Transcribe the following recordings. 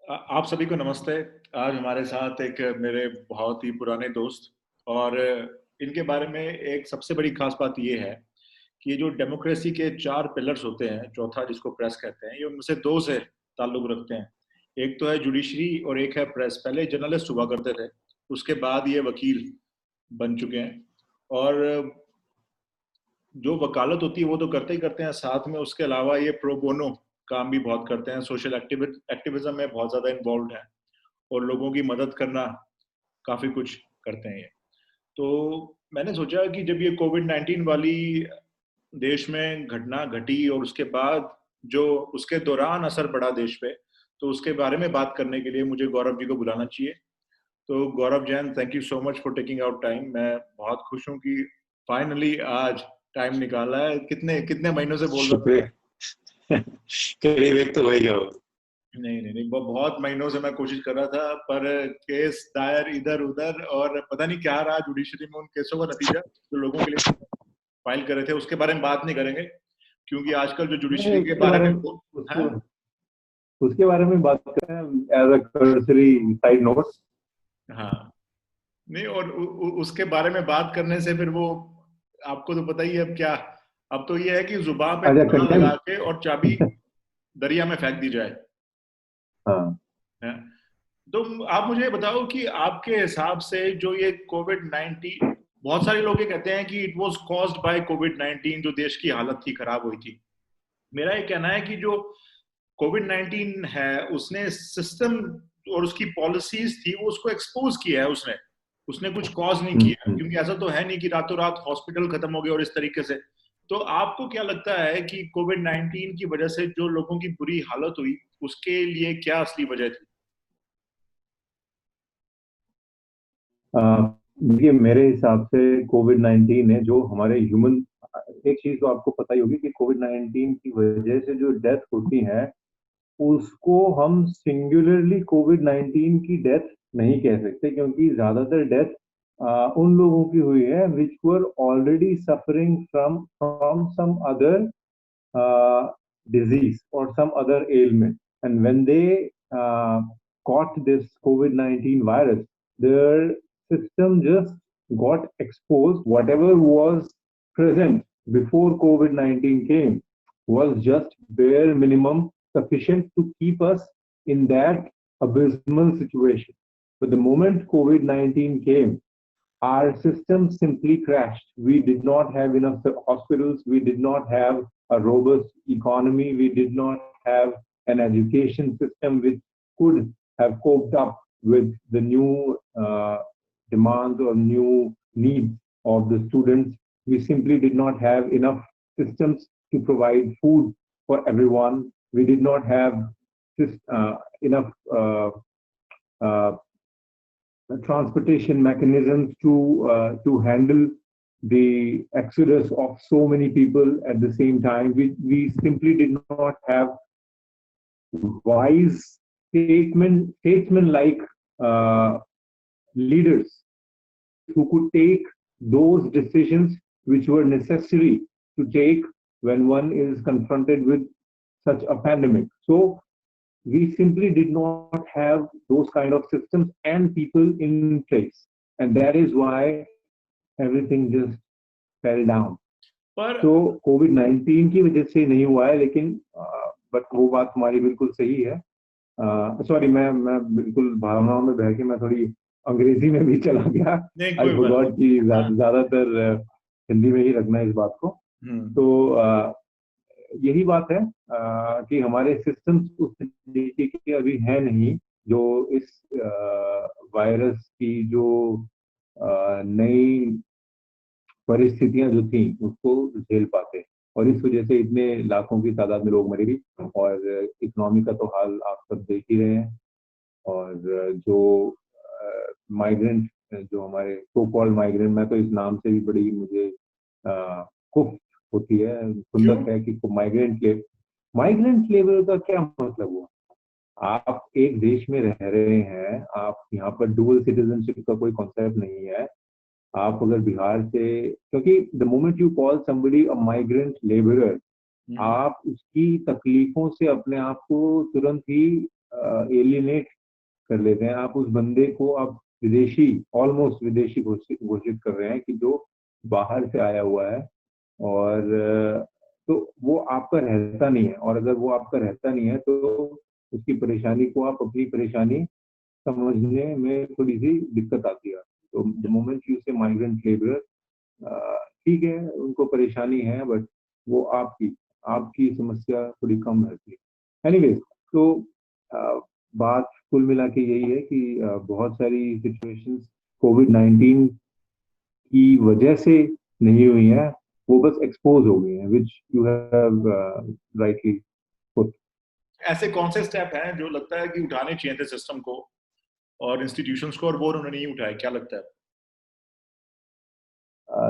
आप सभी को नमस्ते। आज हमारे साथ एक मेरे बहुत ही पुराने दोस्त और इनके बारे में एक सबसे बड़ी खास बात ये है कि ये जो डेमोक्रेसी के 4 पिलर्स होते हैं, चौथा जिसको प्रेस कहते हैं, ये उनमें से 2 से ताल्लुक रखते हैं। एक तो है जुडिशरी और एक है प्रेस। पहले जर्नलिस्ट हुआ करते थे, उसके बाद ये वकील बन चुके हैं और जो वकालत होती है वो तो करते ही करते हैं, साथ में उसके अलावा ये प्रो बोनो काम भी बहुत करते हैं, सोशल एक्टिविज्म में बहुत ज्यादा इन्वॉल्व है और लोगों की मदद करना काफी कुछ करते हैं ये। तो मैंने सोचा कि जब ये कोविड-19 वाली देश में घटना घटी और उसके बाद जो उसके दौरान असर पड़ा देश पे, तो उसके बारे में बात करने के लिए मुझे गौरव जी को बुलाना चाहिए। तो Gaurav Jain, thank you so much for taking out time. मैं बहुत खुश हूँ कि फाइनली आज टाइम निकाला है। कितने कितने महीनों से बोल रहा था। शुक्रिया। करीब एक तो हो ही गया हो। नहीं नहीं नहीं, बहुत महीनों से मैं कोशिश कर रहा था, पर केस दायर इधर उधर और पता नहीं क्या रहा जुडिशरी में उन केसों का नतीजा जो लोगों के लिए फाइल कर रहे थे। उसके बारे में बात नहीं करेंगे क्योंकि आजकल जो नहीं, जुडिशरी के बारे में उसके हाँ। उसके बारे में बात करें as a cursory side note. हाँ नहीं, और उसके बारे में बात करने से फिर वो आपको तो पता ही है अब क्या। अब तो ये है कि जुबान पे एज अ ताला लगा कंटेंट। के और चाबी दरिया में फेंक दी जाए। हाँ। है? तो आप मुझे बताओ कि आपके हिसाब से जो ये कोविड-19, बहुत सारे लोग ये कहते हैं कि इट वाज कॉज्ड बाय कोविड-19, जो देश की हालत थी खराब हुई थी। मेरा ये कहना है कि जो कोविड-19 है उसने सिस्टम और उसकी पॉलिसीज थी वो उसको एक्सपोज किया है। उसने उसने कुछ कॉज नहीं हम्म, किया, क्योंकि ऐसा तो है नहीं कि रातों रात हॉस्पिटल खत्म हो गए और इस तरीके से। तो आपको क्या लगता है कि कोविड-19 की वजह से जो लोगों की बुरी हालत हुई उसके लिए क्या असली वजह थी? देखिए, मेरे हिसाब से कोविड 19 है जो हमारे ह्यूमन, एक चीज तो आपको पता ही होगी कि कोविड 19 की वजह से जो डेथ होती है उसको हम सिंगुलरली कोविड 19 की डेथ नहीं कह सकते, क्योंकि ज्यादातर डेथ उन लोगों की हुई है which were already suffering from from some other disease or some other ailment. And when they caught this COVID 19 virus, their system just got exposed. Whatever was present before COVID 19 came was just bare minimum sufficient to keep us in that abysmal situation. But the moment COVID 19 came, our system simply crashed. We did not have enough hospitals. We did not have a robust economy. We did not have an education system which could have coped up with the new demands or new needs of the students. We simply did not have enough systems to provide food for everyone. We did not have enough uh, transportation mechanisms to handle the exodus of so many people at the same time. We simply did not have wise statesmen like uh, leaders who could take those decisions which were necessary to take when one is confronted with such a pandemic. So we simply did not have those kind of systems and people in place. And that is why everything just fell down. पर तो Covid 19 की वजह से नहीं हुआ है, लेकिन but वो बात तुम्हारी बिल्कुल सही है। सॉरी, मैं बिल्कुल भावनाओं में बह के मैं थोड़ी अंग्रेजी में भी चला गया। नहीं, आई कोई बात फॉरगॉट कि नहीं। हाँ। ज्यादातर हिंदी में ही रखना है इस बात को। हम्म। तो यही बात है कि हमारे सिस्टम्स उस तरीके के अभी है नहीं जो इस वायरस की जो नई परिस्थितियां जो थी उसको झेल पाते। और इस वजह से इतने लाखों की तादाद में लोग मरे भी। और इकोनॉमी का तो हाल आप सब देख ही रहे हैं। और जो माइग्रेंट, जो हमारे सो कॉल्ड माइग्रेंट, मैं तो इस नाम से भी बड़ी मुझे कुफ होती है, क्यों? खुंदक है कि माइग्रेंट लेबर का क्या मतलब हुआ। आप एक देश में रह रहे हैं, आप यहाँ पर डुअल सिटीजनशिप का कोई कॉन्सेप्ट नहीं है। आप अगर बिहार से, क्योंकि the moment you call somebody a migrant labourer, hmm. आप उसकी तकलीफों से अपने आप को तुरंत ही एलिनेट कर लेते हैं। आप उस बंदे को आप विदेशी, ऑलमोस्ट विदेशी घोषित घोषित कर रहे हैं कि जो बाहर से आया हुआ है। और तो वो आपका रहता नहीं है, और अगर वो आपका रहता नहीं है तो उसकी परेशानी को आप अपनी परेशानी समझने में थोड़ी सी दिक्कत आती है। तो द मोमेंट यू से माइग्रेंट लेबर, ठीक है उनको परेशानी है, बट वो आपकी आपकी समस्या थोड़ी कम रहती है। एनीवेज, तो अ, बात कुल मिला के यही है कि बहुत सारी सिचुएशंस कोविड-19 की वजह से नहीं हुई है, वो बस एक्सपोज हो गई हैं, which you have rightly put. ऐसे कौन से स्टेप हैं जो लगता है कि उठाने चाहिए थे सिस्टम को और इंस्टीट्यूशंस को, और वो उन्होंने नहीं उठाए, क्या लगता है?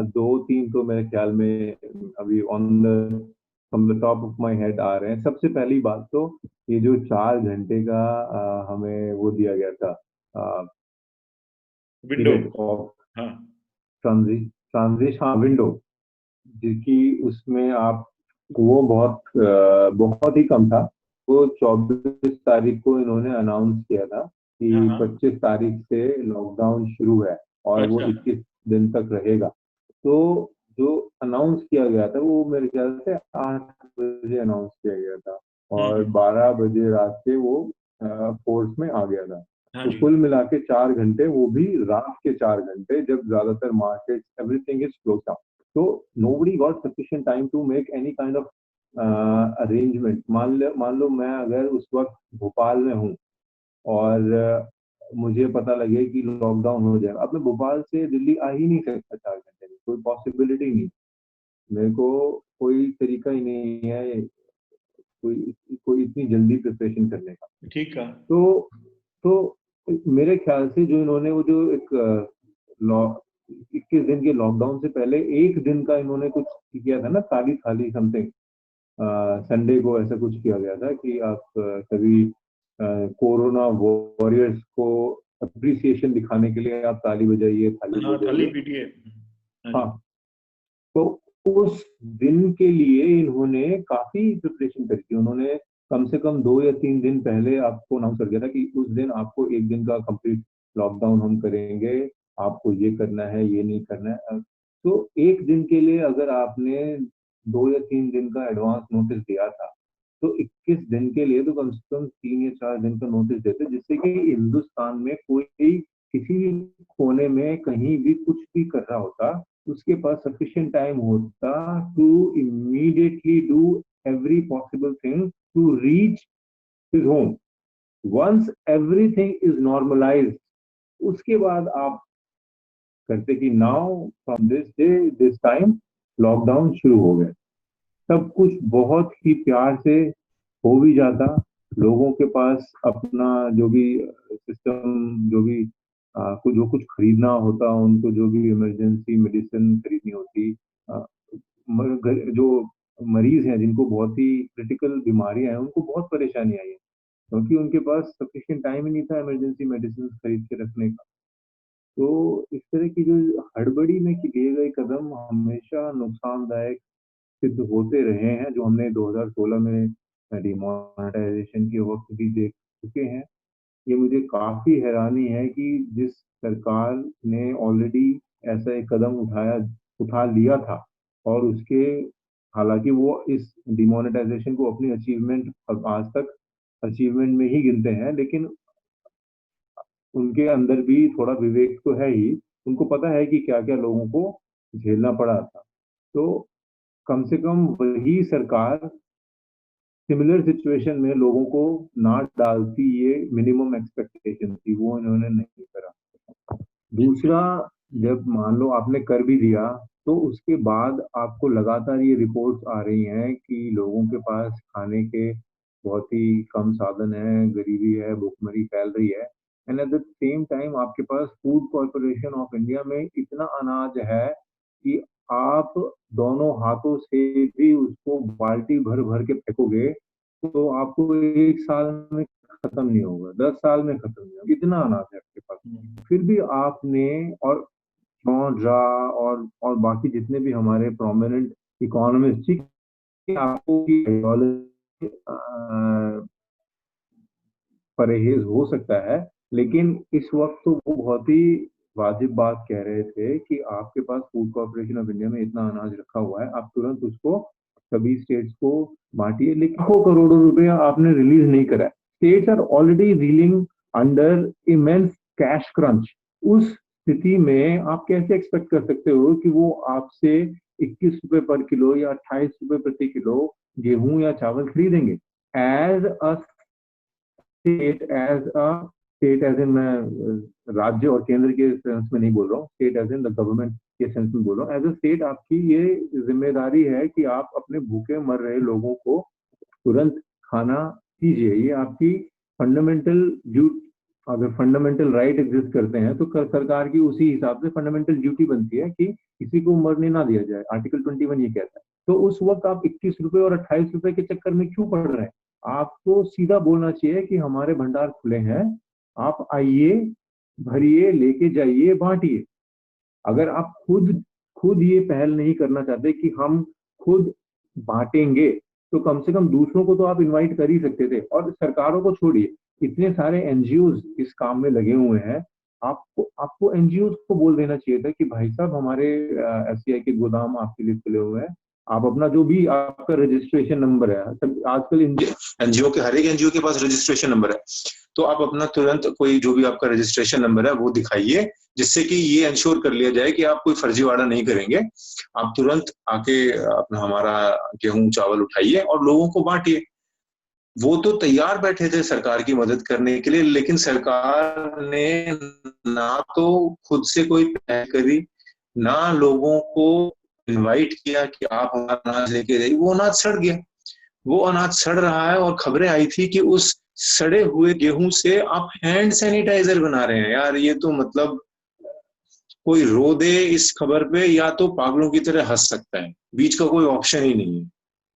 दो तीन तो मेरे ख्याल में अभी on the from the top of my head आ रहे हैं। सबसे पहली बात तो ये जो 4 घंटे का हमें वो दिया गया था विंडो। पीरियड ऑफ हाँ। ट्रांजिशन, हाँ विंडो, जिसकी उसमें आप वो बहुत ही कम था। वो 24 तारीख को इन्होंने अनाउंस किया था हाँ। कि हाँ। 25 तारीख से लॉकडाउन शुरू है और वो अच्छा। 21 दिन तक रहेगा। तो जो अनाउंस किया गया था वो मेरे ख्याल से 8 बजे अनाउंस किया गया था, और हम्म। 12 बजे रात से वो फोर्स में आ गया था। हाँ तो जी। कुल मिला के 4 घंटे, वो भी रात के 4 घंटे, जब ज्यादातर market everything is close down. तो nobody got sufficient time to make any kind of arrangement। मान लो मैं अगर उस वक्त भोपाल में हूँ और मुझे पता लगे कि लॉकडाउन हो जाएगा, अब मैं भोपाल से दिल्ली आ ही नहीं सकता 4 घंटे में, कोई पॉसिबिलिटी नहीं। मेरे को कोई तरीका ही नहीं है, कोई कोई इतनी जल्दी प्रिपरेशन करने का। ठीक है। तो तो मेरे ख्याल से जो इन्होंने वो जो एक लॉ 21 दिन के लॉकडाउन से पहले एक दिन का इन्होंने कुछ किया था ना, ताली थाली समथिंग, संडे को ऐसा कुछ किया गया था कि आप सभी कोरोना वॉरियर्स को अप्रिसिएशन दिखाने के लिए आप ताली बजाइए, थाली हाँ, थाली बजाइए। पीटी है। हाँ जी। हाँ, तो उस दिन के लिए इन्होंने काफी प्रिपरेशन करी थी। उन्होंने कम से कम 2 या 3 दिन पहले आपको अनाउंस कर दिया था कि उस दिन आपको एक दिन का कंप्लीट लॉकडाउन हम करेंगे, आपको ये करना है, ये नहीं करना है। तो एक दिन के लिए अगर आपने 2 या 3 दिन का एडवांस नोटिस दिया था, तो 21 दिन के लिए तो कम से कम 3 या 4 दिन का नोटिस देते, जिससे कि हिंदुस्तान में कोई किसी भी कोने में कहीं भी कुछ भी कर रहा होता, उसके पास सफिशिएंट टाइम होता to immediately do every possible thing to reach his home. Once everything is normalised, उसके बाद आप करते कि now from this day this time lockdown शुरू हो गया। सब कुछ बहुत ही प्यार से हो भी जाता। लोगों के पास अपना जो भी सिस्टम, जो भी कुछ जो कुछ खरीदना होता, उनको जो भी इमरजेंसी मेडिसिन खरीदनी होती, अ, जो मरीज हैं जिनको बहुत ही क्रिटिकल बीमारियां हैं, उनको बहुत परेशानी आई है, क्योंकि उनके पास सफिशिएंट टाइम ही नहीं था इमरजेंसी मेडिसिन खरीद के रखने का। तो इस तरह की जो हड़बड़ी में लिए गए कदम हमेशा नुकसानदायक सिद्ध होते रहे हैं, जो हमने 2016 में डिमोनेटाइजेशन के वक्त भी देख चुके हैं। ये मुझे काफी हैरानी है कि जिस सरकार ने ऑलरेडी ऐसा एक कदम उठा लिया था, और उसके हालांकि वो इस डिमोनेटाइजेशन को अपनी अचीवमेंट अब आज तक अचीवमेंट में ही गिनते हैं, लेकिन उनके अंदर भी थोड़ा विवेक तो है ही। उनको पता है कि क्या क्या लोगों को झेलना पड़ा था। तो कम से कम वही सरकार सिमिलर सिचुएशन में लोगों को ना डालती, ये मिनिमम एक्सपेक्टेशन थी, वो इन्होंने नहीं करा। दूसरा, जब मान लो आपने कर भी दिया, तो उसके बाद आपको लगातार ये रिपोर्ट्स आ रही हैं कि लोगों के पास खाने के बहुत ही कम साधन है, गरीबी है, भुखमरी फैल रही है। And at the same time आपके पास फूड कॉरपोरेशन ऑफ इंडिया में इतना अनाज है कि आप दोनों हाथों से भी उसको बाल्टी भर भर के फेंकोगे तो आपको एक साल में खत्म नहीं होगा, 10 साल में खत्म नहीं होगा, इतना अनाज है आपके पास। फिर भी आपने, और जॉन ड्रा और बाकी जितने भी हमारे प्रोमिनेंट इकोनॉमिस्ट, ठीक है, आपको की आइडियोलॉजी परहेज हो सकता है, लेकिन इस वक्त तो वो बहुत ही वाजिब बात कह रहे थे कि आपके पास फूड कॉर्पोरेशन ऑफ इंडिया में इतना अनाज रखा हुआ है, आप तुरंत उसको सभी स्टेट्स को बांटिए। लाखों करोड़ों रुपया आपने रिलीज नहीं करा है, states are already reeling under immense cash crunch. उस स्थिति में आप कैसे एक्सपेक्ट कर सकते हो कि वो आपसे 21 रुपए पर किलो या 28 रुपए प्रति किलो गेहूं या चावल खरीदेंगे? As a state, as in, मैं राज्य और केंद्र के सेंस में नहीं बोल रहा हूँ, state as in the government के सेंस में बोल रहा हूँ। एज अ स्टेट आपकी ये जिम्मेदारी है कि आप अपने भूखे मर रहे लोगों को तुरंत खाना दीजिए। ये आपकी फंडामेंटल ड्यूटी, अगर फंडामेंटल राइट एग्जिस्ट करते हैं तो सरकार की उसी हिसाब से फंडामेंटल ड्यूटी बनती है कि किसी को मरने ना दिया जाए। आर्टिकल 21 ये कहता है। तो उस वक्त आप 21 रुपए और 28 रुपए के चक्कर में क्यों पड़ रहे हैं? आपको सीधा बोलना चाहिए कि हमारे भंडार खुले हैं, आप आइए, भरिए, लेके जाइए, बांटिए। अगर आप खुद खुद ये पहल नहीं करना चाहते कि हम खुद बांटेंगे, तो कम से कम दूसरों को तो आप इनवाइट कर ही सकते थे। और सरकारों को छोड़िए, इतने सारे एनजीओ इस काम में लगे हुए हैं, आपको आपको एनजीओ को बोल देना चाहिए था कि भाई साहब, हमारे एफसीआई के गोदाम आपके लिए खुले हुए हैं, आप अपना जो भी आपका रजिस्ट्रेशन नंबर है, आजकल एनजीओ के, हर एक एनजीओ के पास रजिस्ट्रेशन नंबर है, तो आप अपना तुरंत कोई जो भी आपका रजिस्ट्रेशन नंबर है वो दिखाइए, जिससे कि ये इंश्योर कर लिया जाए कि आप कोई फर्जीवाड़ा नहीं करेंगे। आप तुरंत आके अपना हमारा गेहूं चावल उठाइए और लोगों को बांटिए। वो तो तैयार बैठे थे सरकार की मदद करने के लिए, लेकिन सरकार ने ना तो खुद से कोई पहल करी, ना लोगों को इनवाइट किया कि आप हमारा अनाज लेके जाइए। वो अनाज सड़ गया, वो अनाज सड़ रहा है और खबरें आई थी कि उस सड़े हुए गेहूं से आप हैंड सैनिटाइजर बना रहे हैं। यार ये तो मतलब कोई रो दे इस खबर पे, या तो पागलों की तरह हंस सकता है, बीच का कोई ऑप्शन ही नहीं है।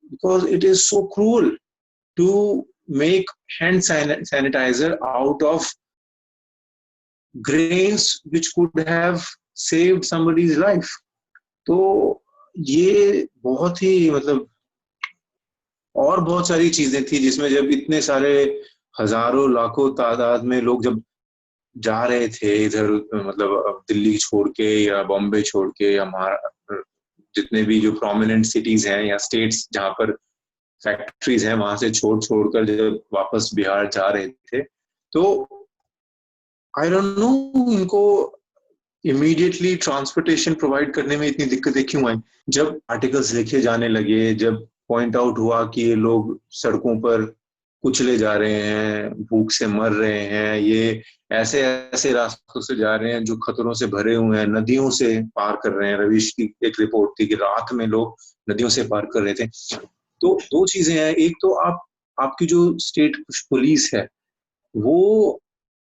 Because it is so cruel to make hand sanitiser out of grains which could have saved somebody's life। तो ये बहुत ही मतलब, और बहुत सारी चीजें थी जिसमें जब इतने सारे हजारों लाखों तादाद में लोग जब जा रहे थे इधर, मतलब दिल्ली छोड़ के या बॉम्बे छोड़ के या जितने भी जो प्रोमिनेंट सिटीज हैं या स्टेट्स जहां पर फैक्ट्रीज हैं, वहां से छोड़ कर जब वापस बिहार जा रहे थे, तो आई डोंट नो इनको इमीडिएटली ट्रांसपोर्टेशन प्रोवाइड करने में इतनी दिक्कतें क्यों आई। जब आर्टिकल्स लिखे जाने लगे, जब पॉइंट आउट हुआ कि ये लोग सड़कों पर कुचले जा रहे हैं, भूख से मर रहे हैं, ये ऐसे ऐसे रास्तों से जा रहे हैं जो खतरों से भरे हुए हैं, नदियों से पार कर रहे हैं। रवीश की एक रिपोर्ट थी कि रात में लोग नदियों से पार कर रहे थे। तो दो चीजें हैं, एक तो आपकी जो स्टेट पुलिस है वो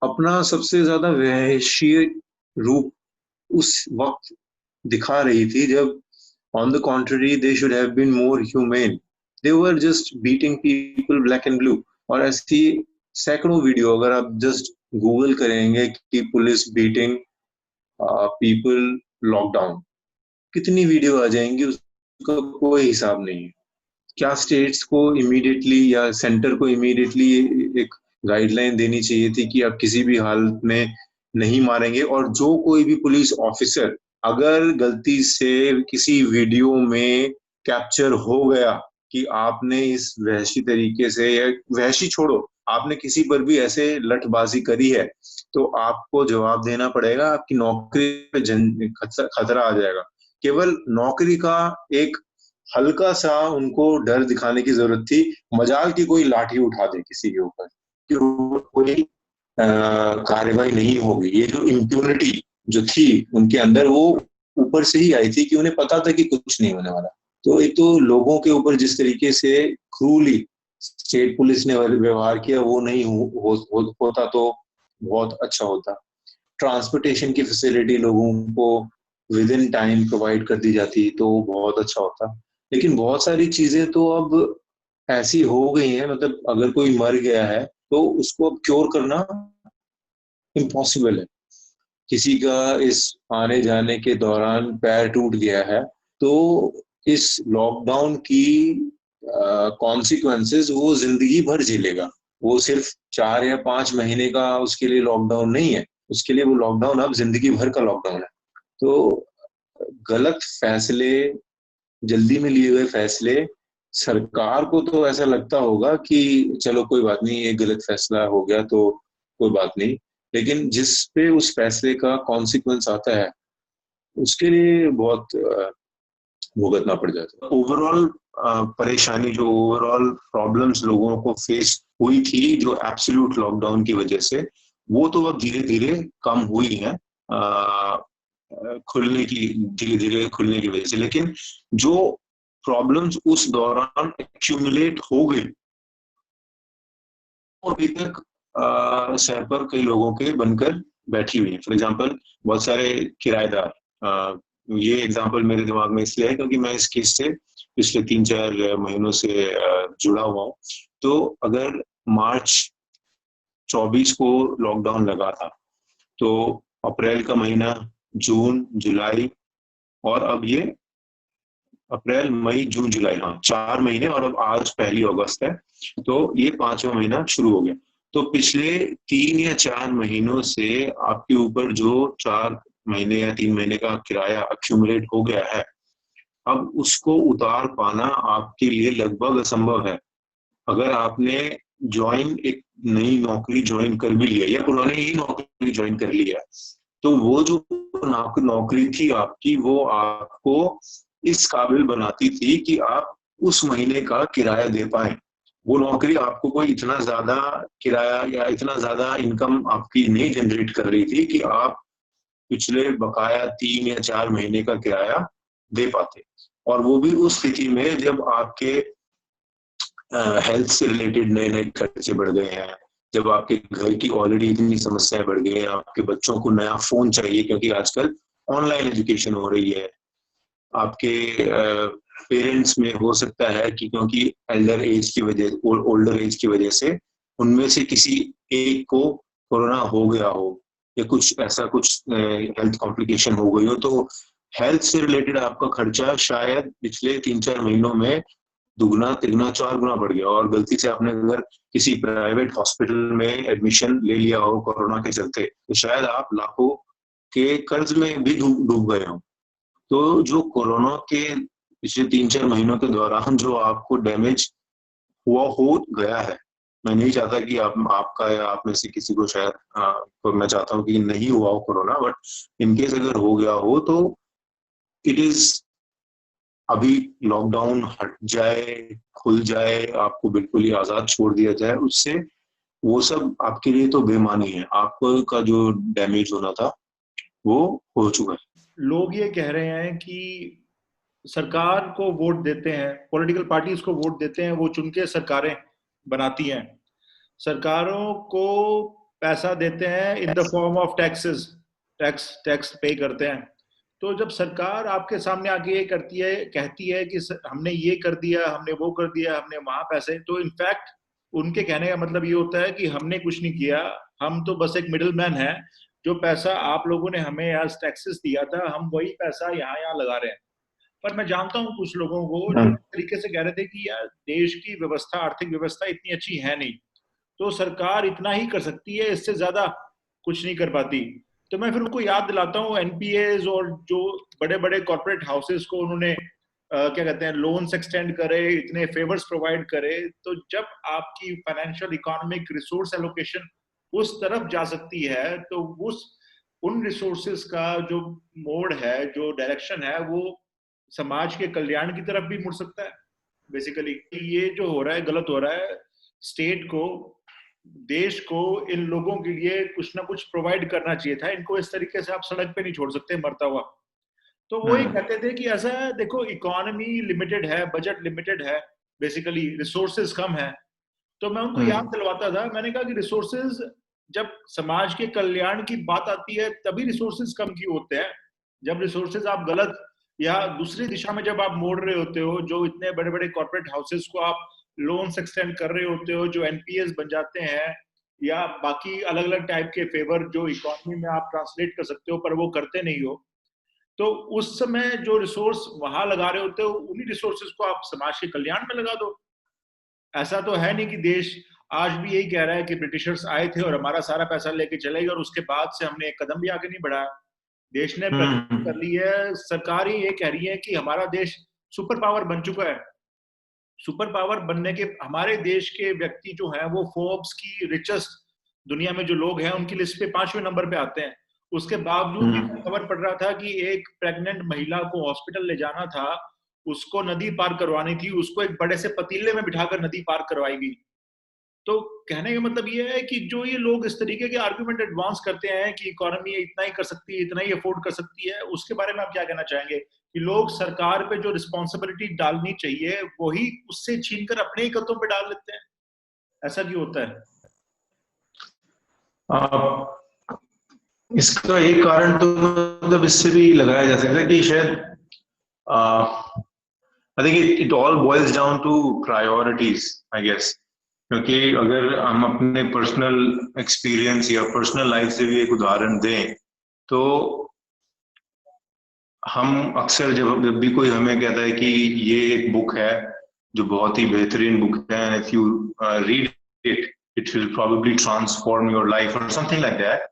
अपना सबसे ज्यादा वहशीय रूप उस वक्त दिखा रही थी जब on the contrary they should have been more humane। they were just beating people black and blue। और ऐसी सैकड़ों वीडियो अगर आप जस्ट गूगल करेंगे कि पुलिस बीटिंग पीपल लॉकडाउन, कितनी वीडियो आ जाएंगी, उसका कोई हिसाब नहीं है। क्या स्टेट्स को इमीडिएटली या सेंटर को इमीडिएटली एक गाइडलाइन देनी चाहिए थी कि आप किसी भी हालत में नहीं मारेंगे, और जो कोई भी पुलिस ऑफिसर अगर गलती से किसी वीडियो में कैप्चर हो गया कि आपने इस वहशी तरीके से, या वहशी छोड़ो, आपने किसी पर भी ऐसे लठबाजी करी है, तो आपको जवाब देना पड़ेगा, आपकी नौकरी पे खतरा आ जाएगा। केवल नौकरी का एक हल्का सा उनको डर दिखाने की जरूरत थी, मजाल की कोई लाठी उठा दे किसी के ऊपर कि कोई कार्रवाई नहीं होगी। ये जो इम्प्यूनिटी जो थी उनके अंदर, वो ऊपर से ही आई थी कि उन्हें पता था कि कुछ नहीं होने वाला। तो एक तो लोगों के ऊपर जिस तरीके से क्रूली स्टेट पुलिस ने व्यवहार किया वो नहीं होता तो बहुत अच्छा होता। ट्रांसपोर्टेशन की फैसिलिटी लोगों को विद इन टाइम प्रोवाइड कर दी जाती तो बहुत अच्छा होता। लेकिन बहुत सारी चीजें तो अब ऐसी हो गई हैं, मतलब अगर कोई मर गया है तो उसको अब क्योर करना इम्पॉसिबल है। किसी का इस आने जाने के दौरान पैर टूट गया है तो इस लॉकडाउन की कॉन्सिक्वेंसेस वो जिंदगी भर झेलेगा। वो सिर्फ 4 या 5 महीने का उसके लिए लॉकडाउन नहीं है, उसके लिए वो लॉकडाउन अब जिंदगी भर का लॉकडाउन है। तो गलत फैसले, जल्दी में लिए हुए फैसले, सरकार को तो ऐसा लगता होगा कि चलो कोई बात नहीं, ये गलत फैसला हो गया तो कोई बात नहीं, लेकिन जिस पे उस फैसले का कॉन्सिक्वेंस आता है उसके लिए बहुत भुगतना पड़ जाता है। ओवरऑल परेशानी, जो ओवरऑल प्रॉब्लम्स लोगों को फेस हुई थी जो एब्सोल्यूट लॉकडाउन की वजह से, वो तो अब धीरे धीरे कम हुई है खुलने की, धीरे धीरे खुलने की वजह से। लेकिन जो प्रॉब्लम्स उस दौरान एक्यूमुलेट हो गई, अभी तक सर पर कई लोगों के बनकर बैठी हुई है। फॉर एग्जाम्पल, बहुत सारे किराएदार, ये एग्जाम्पल मेरे दिमाग में इसलिए है क्योंकि मैं इस केस से पिछले 3-4 महीनों से जुड़ा हुआ हूँ। तो अगर मार्च 24 को लॉकडाउन लगा था, तो अप्रैल का महीना, जून, जुलाई, और अब ये अप्रैल, मई, जून, जुलाई, हाँ 4 महीने, और अब आज 1 अगस्त है, तो ये 5वां महीना शुरू हो गया। तो पिछले 3 या 4 महीनों से आपके ऊपर जो 4 महीने या 3 महीने का किराया अक्यूमुलेट हो गया है, अब उसको उतार पाना आपके लिए लगभग असंभव है। अगर आपने एक नई नौकरी ज्वाइन कर भी लिया या पुरानी ही नौकरी ज्वाइन कर लिया, तो वो जो नौकरी थी आपकी, वो आपको इस काबिल बनाती थी कि आप उस महीने का किराया दे पाए। वो नौकरी आपको कोई इतना ज्यादा किराया या इतना ज्यादा इनकम आपकी नहीं जनरेट कर रही थी कि आप पिछले बकाया 3 या 4 महीने का किराया दे पाते। और वो भी उस स्थिति में जब आपके हेल्थ से रिलेटेड नए नए खर्चे बढ़ गए हैं, जब आपके घर की ऑलरेडी इतनी समस्याएं बढ़ गई हैं, आपके बच्चों को नया फोन चाहिए क्योंकि आजकल ऑनलाइन एजुकेशन हो रही है, आपके पेरेंट्स में हो सकता है कि क्योंकि ओल्डर एज की वजह से उनमें से किसी एक को कोरोना हो गया हो या कुछ ऐसा कुछ हेल्थ कॉम्प्लिकेशन हो गई हो, तो हेल्थ से रिलेटेड आपका खर्चा शायद पिछले 3-4 महीनों में दुगना, तिगुना, 4 गुना बढ़ गया। और गलती से आपने अगर किसी प्राइवेट हॉस्पिटल में एडमिशन ले लिया हो कोरोना के चलते, तो शायद आप लाखों के कर्ज में भी डूब गए हो। तो जो कोरोना के पिछले 3-4 महीनों के दौरान जो आपको डैमेज हुआ हो गया है, मैं नहीं चाहता कि आपका या आप में से किसी को शायद तो मैं चाहता हूँ कि नहीं हुआ हो कोरोना, बट इनकेस अगर हो गया हो तो इट इज, अभी लॉकडाउन हट जाए, खुल जाए, आपको बिल्कुल ही आजाद छोड़ दिया जाए, उससे वो सब आपके लिए तो बेमानी है। आपको का जो डैमेज होना था वो हो चुका है। लोग ये कह रहे हैं कि सरकार को वोट देते हैं, पॉलिटिकल पार्टीज को वोट देते हैं, वो चुन के सरकारें बनाती हैं, सरकारों को पैसा देते हैं in the form of taxes, tax पे करते हैं। तो जब सरकार आपके सामने आके ये करती है, कहती है कि हमने ये कर दिया, हमने वो कर दिया, हमने वहां पैसे, तो इनफैक्ट उनके कहने का मतलब ये होता है कि हमने कुछ नहीं किया, हम तो बस एक मिडिल मैन है, जो पैसा आप लोगों ने हमें एज टैक्सेस दिया था, हम वही पैसा यहाँ यहाँ लगा रहे हैं। पर मैं जानता हूँ कुछ लोगों को जो इस तरीके से कह रहे थे कि यार देश की व्यवस्था, आर्थिक व्यवस्था इतनी अच्छी है नहीं, तो सरकार इतना ही कर सकती है, इससे ज्यादा कुछ नहीं कर पाती। तो मैं फिर उनको याद दिलाता हूँ एनपीएस और जो बड़े बड़े कॉर्पोरेट हाउसेस को उन्होंने क्या कहते हैं लोन्स एक्सटेंड करे, इतने फेवर्स प्रोवाइड करे। तो जब आपकी फाइनेंशियल इकोनॉमिक रिसोर्स एलोकेशन उस तरफ जा सकती है, तो उन रिसोर्सेस का जो मोड है, जो डायरेक्शन है, वो समाज के कल्याण की तरफ भी मुड़ सकता है। बेसिकली ये जो हो रहा है गलत हो रहा है। स्टेट को, देश को इन लोगों के लिए कुछ ना कुछ प्रोवाइड करना चाहिए था, इनको इस तरीके से आप सड़क पे नहीं छोड़ सकते मरता हुआ। तो वो ये कहते थे कि ऐसा है, देखो इकोनॉमी लिमिटेड है, बजट लिमिटेड है, बेसिकली रिसोर्सेज कम है। तो मैं उनको याद दिलवाता था, मैंने कहा कि रिसोर्सेज, जब समाज के कल्याण की बात आती है तभी रिसोर्सेज कम क्यों होते हैं। जब रिसोर्सेज आप गलत या दूसरी दिशा में जब आप मोड़ रहे होते हो, जो इतने बड़े बड़े कॉर्पोरेट हाउसेस को आप लोन्स एक्सटेंड कर रहे होते हो, जो एनपीएस बन जाते हैं, या बाकी अलग अलग टाइप के फेवर जो इकोनॉमी में आप ट्रांसलेट कर सकते हो, पर वो करते नहीं हो, तो उस समय जो रिसोर्स वहां लगा रहे होते हो, उन्हीं रिसोर्सेज को आप समाज के कल्याण में लगा दो। ऐसा तो है नहीं कि देश आज भी यही कह रहा है कि ब्रिटिशर्स आए थे और हमारा सारा पैसा लेके चले गए और उसके बाद से हमने एक कदम भी आगे नहीं बढ़ाया। देश ने प्रगति कर ली है, सरकार ही ये कह रही है कि हमारा देश सुपर पावर बन चुका है। सुपर पावर बनने के हमारे देश के व्यक्ति जो हैं वो फोर्ब्स की रिचेस्ट दुनिया में जो लोग हैं उनकी लिस्ट पे 5वें नंबर पे आते हैं। उसके बावजूद भी खबर पड़ रहा था कि एक प्रेग्नेंट महिला को हॉस्पिटल ले जाना था, उसको नदी पार करवानी थी, उसको एक बड़े से पतीले में बिठाकर नदी पार करवाई गई। तो कहने का मतलब ये है कि जो ये लोग इस तरीके के आर्गुमेंट एडवांस करते हैं कि इकोनॉमी इतना ही कर सकती है, इतना ही अफोर्ड कर सकती है, उसके बारे में आप क्या कहना चाहेंगे कि लोग सरकार पे जो रिस्पॉन्सिबिलिटी डालनी चाहिए वही उससे छीनकर अपने ही कदों पे डाल लेते हैं? ऐसा क्यों होता है? इसका एक कारण तो मतलब इससे भी लगाया जा सकता है कि शायद I think it all boils down to priorities, I guess. क्योंकि अगर हम अपने पर्सनल एक्सपीरियंस या पर्सनल लाइफ से भी एक उदाहरण दें तो हम अक्सर जब भी कोई हमें कहता है कि ये एक बुक है जो बहुत ही बेहतरीन बुक है, and if you read it it will probably transform your life or something like that,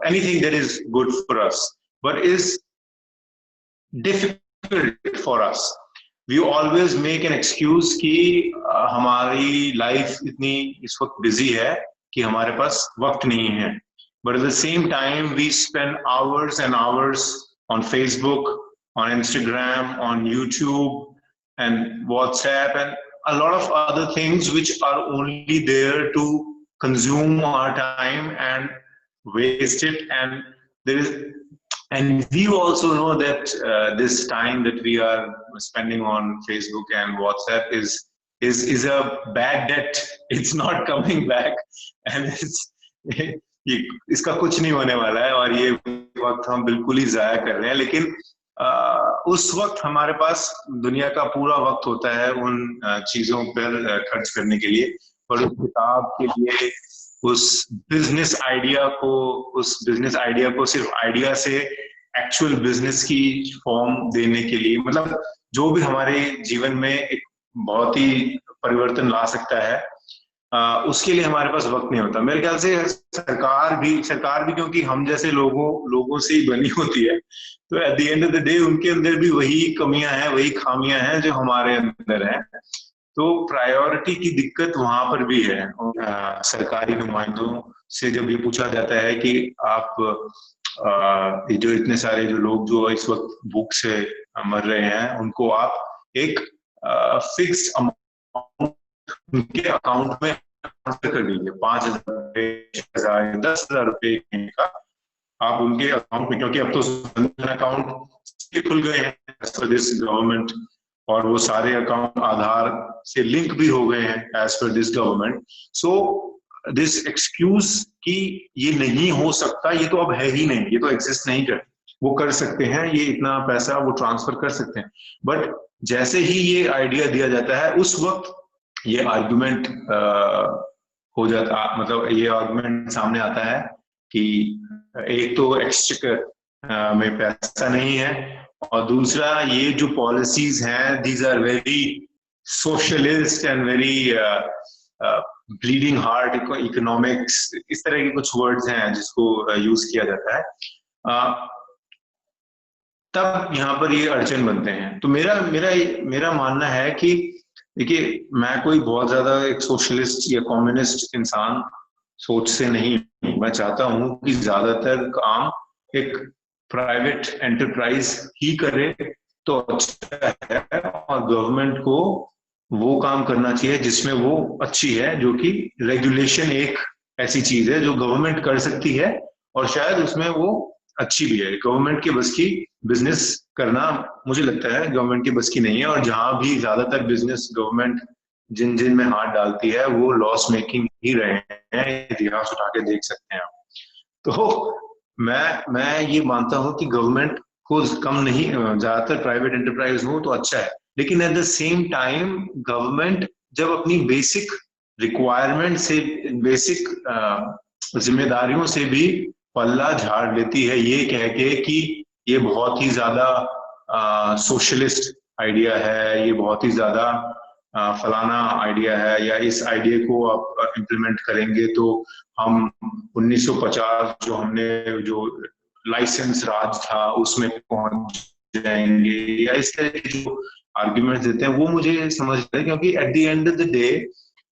anything that is good for us but is difficult for us, we always make an excuse कि हमारी life इतनी इस वक्त busy है कि हमारे पास वक्त नहीं है। But at the same time we spend hours and hours on Facebook, on Instagram, on YouTube and WhatsApp and a lot of other things which are only there to consume our time and waste it. And there is, and we also know that this time that we are spending on Facebook and WhatsApp is a bad debt. It's not coming back, and ये इसका कुछ नहीं होने वाला है और ये वक्त हम बिल्कुल ही जाया कर रहे हैं। लेकिन उस वक्त हमारे पास दुनिया का पूरा वक्त होता है उन चीजों पर खर्च करने के लिए, और उस किताब के लिए, उस बिजनेस आइडिया को सिर्फ आइडिया से एक्चुअल बिजनेस की फॉर्म देने के लिए, मतलब जो भी हमारे जीवन में एक बहुत ही परिवर्तन ला सकता है, उसके लिए हमारे पास वक्त नहीं होता। मेरे ख्याल से सरकार भी क्योंकि हम जैसे लोगों से ही बनी होती है, तो at the end of the day उनके अंदर भी वही कमियां हैं, वही खामियां हैं जो हमारे अंदर हैं। तो प्रायोरिटी की दिक्कत वहां पर भी है। सरकारी नुमाइंदों से जब ये पूछा जाता है कि आप जो इतने सारे जो लोग जो इस वक्त भूख से मर रहे हैं उनको आप एक फिक्स्ड अमाउंट उनके अकाउंट में ट्रांसफर कर दीजिए, 5,000, 10,000 रुपए का आप उनके अकाउंट में, क्योंकि अब तो अकाउंट खुल गए हैं एज पर दिस गवर्नमेंट, और वो सारे अकाउंट आधार से लिंक भी हो गए हैं as per this government. So this excuse कि ये नहीं हो सकता, ये तो अब है ही नहीं, ये तो एग्जिस्ट नहीं करता। वो कर सकते हैं, ये इतना पैसा वो ट्रांसफर कर सकते हैं, बट जैसे ही ये आइडिया दिया जाता है उस वक्त ये आर्गुमेंट हो जाता, मतलब ये आर्गुमेंट सामने आता है कि एक तो एक्सचेकर में पैसा नहीं है, और दूसरा ये जो पॉलिसीज हैं these are very socialist and very bleeding heart economics, इस तरह के कुछ वर्ड्स हैं जिसको यूज किया जाता है। तब यहाँ पर ये अड़चन बनते हैं। तो मेरा मानना है कि देखिए, मैं कोई बहुत ज्यादा एक सोशलिस्ट या कम्युनिस्ट इंसान सोच से नहीं, मैं चाहता हूं कि ज्यादातर काम एक प्राइवेट एंटरप्राइज ही करे तो अच्छा है, और गवर्नमेंट को वो काम करना चाहिए जिसमें वो अच्छी है, जो कि रेगुलेशन एक ऐसी चीज है जो गवर्नमेंट कर सकती है और शायद उसमें वो अच्छी भी है। गवर्नमेंट के बस की बिजनेस करना मुझे लगता है गवर्नमेंट की बस की नहीं है, और जहां भी ज्यादातर बिजनेस गवर्नमेंट जिन में हाथ डालती है वो लॉस मेकिंग ही रहे हैं, इतिहास उठा के देख सकते हैं। तो मैं ये मानता हूं कि गवर्नमेंट को कम नहीं, ज्यादातर प्राइवेट एंटरप्राइज हो तो अच्छा है, लेकिन at the same time government जब अपनी बेसिक रिक्वायरमेंट से, बेसिक जिम्मेदारियों से भी पल्ला झाड़ लेती है, ये कह के कि ये बहुत ही ज्यादा सोशलिस्ट आइडिया है, ये बहुत ही ज्यादा फलाना आइडिया है या इस आइडिया को आप इम्प्लीमेंट करेंगे तो हम 1950 जो हमने जो लाइसेंस राज था उसमें पहुंच जाएंगे, या इस तरह के जो आर्ग्यूमेंट देते हैं वो मुझे समझ आता है, क्योंकि at the end of the day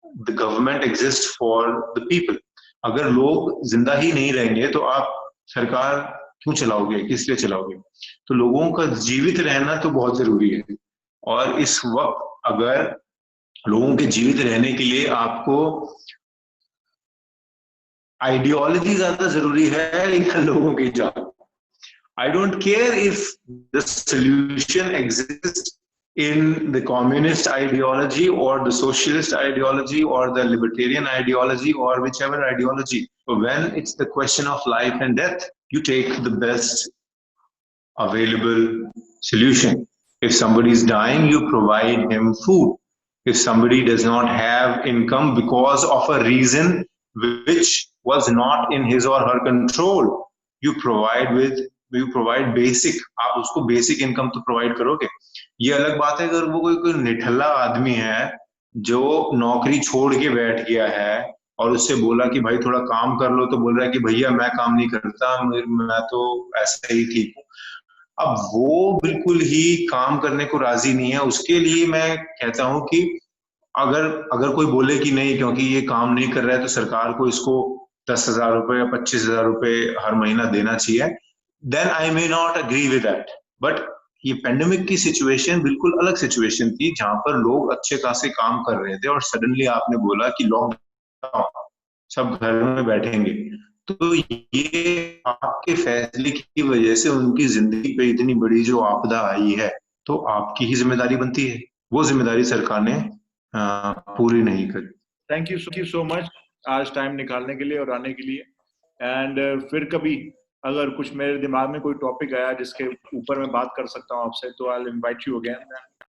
the government exist for the people. अगर लोग जिंदा ही नहीं रहेंगे तो आप सरकार क्यों चलाओगे, किस लिए चलाओगे? तो लोगों का जीवित रहना तो बहुत जरूरी है, और इस वक्त अगर लोगों के जीवित रहने के लिए आपको आइडियोलॉजी ज्यादा जरूरी है या लोगों की जान? I don't care if the solution exists in the communist ideology or the socialist ideology or the libertarian ideology or whichever ideology. But when it's the question of life and death, you take the best available solution. If somebody is dying, you provide him food. If somebody does not have income because of a reason which was not in his or her control, you provide basic, आप उसको basic income तो provide करोगे। ये अलग बात है अगर वो कोई निठल्ला आदमी है जो नौकरी छोड़ के बैठ गया है और उससे बोला कि भाई थोड़ा काम कर लो, तो बोल रहा है कि भैया मैं काम नहीं करता, मैं तो ऐसे ही ठीक हूँ। अब वो बिल्कुल ही काम करने को राजी नहीं है। उसके लिए मैं कहता हूं कि अगर कोई बोले कि नहीं क्योंकि ये काम नहीं कर रहा है तो सरकार को इसको 10,000 रुपए या 25,000 रुपए हर महीना देना चाहिए, then I may not agree with that. But ये पेंडेमिक की सिचुएशन बिल्कुल अलग सिचुएशन थी जहां पर लोग अच्छे खासे काम कर रहे थे और सडनली आपने बोला कि लॉकडाउन, सब घर में बैठेंगे। तो ये आपके फैसले की वजह से उनकी जिंदगी पे इतनी बड़ी जो आपदा आई है, तो आपकी ही जिम्मेदारी बनती है। वो जिम्मेदारी सरकार ने पूरी नहीं करी। थैंक यू सो मच आज टाइम निकालने के लिए और आने के लिए। एंड फिर कभी अगर कुछ मेरे दिमाग में कोई टॉपिक आया जिसके ऊपर मैं बात कर सकता हूँ आपसे, तो I will invite you again.